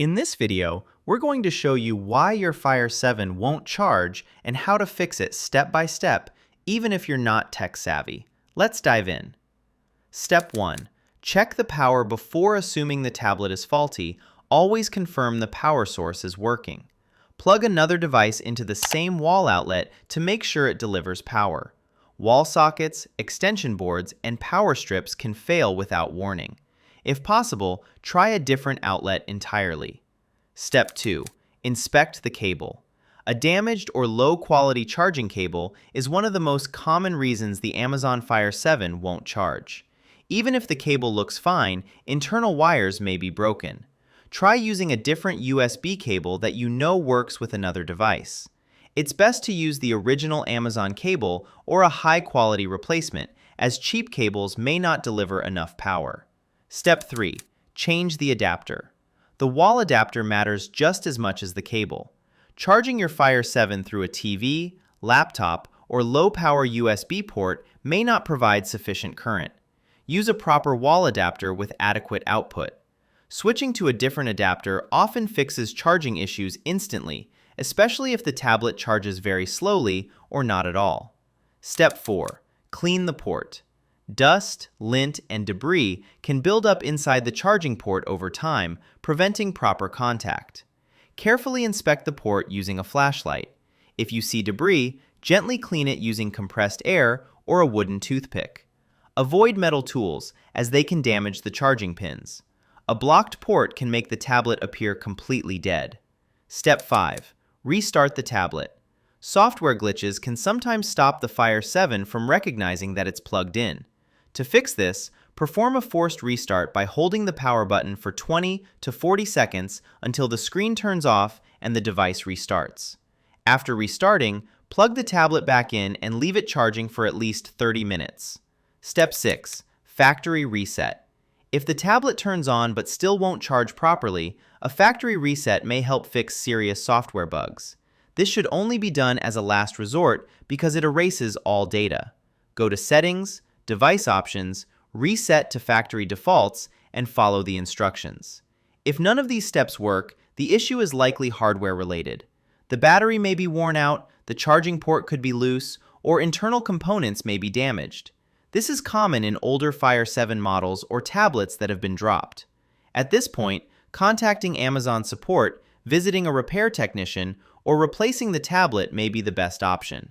In this video, we're going to show you why your Fire 7 won't charge and how to fix it step by step, even if you're not tech savvy. Let's dive in. Step 1. Check the power before assuming the tablet is faulty. Always confirm the power source is working. Plug another device into the same wall outlet to make sure it delivers power. Wall sockets, extension boards, and power strips can fail without warning. If possible, try a different outlet entirely. Step 2. Inspect the cable. A damaged or low-quality charging cable is one of the most common reasons the Amazon Fire 7 won't charge. Even if the cable looks fine, internal wires may be broken. Try using a different USB cable that you know works with another device. It's best to use the original Amazon cable or a high-quality replacement, as cheap cables may not deliver enough power. Step 3. Change the adapter. The wall adapter matters just as much as the cable. Charging your Fire 7 through a TV, laptop, or low-power USB port may not provide sufficient current. Use a proper wall adapter with adequate output. Switching to a different adapter often fixes charging issues instantly, especially if the tablet charges very slowly or not at all. Step 4. Clean the port. Dust, lint, and debris can build up inside the charging port over time, preventing proper contact. Carefully inspect the port using a flashlight. If you see debris, gently clean it using compressed air or a wooden toothpick. Avoid metal tools, as they can damage the charging pins. A blocked port can make the tablet appear completely dead. Step 5. Restart the tablet. Software glitches can sometimes stop the Fire 7 from recognizing that it's plugged in. To fix this, perform a forced restart by holding the power button for 20 to 40 seconds until the screen turns off and the device restarts. After restarting, plug the tablet back in and leave it charging for at least 30 minutes. Step 6. Factory reset. If the tablet turns on but still won't charge properly, a factory reset may help fix serious software bugs. This should only be done as a last resort because it erases all data. Go to Settings, Device Options, reset to factory defaults, and follow the instructions. If none of these steps work, the issue is likely hardware related. The battery may be worn out, the charging port could be loose, or internal components may be damaged. This is common in older Fire 7 models or tablets that have been dropped. At this point, contacting Amazon support, visiting a repair technician, or replacing the tablet may be the best option.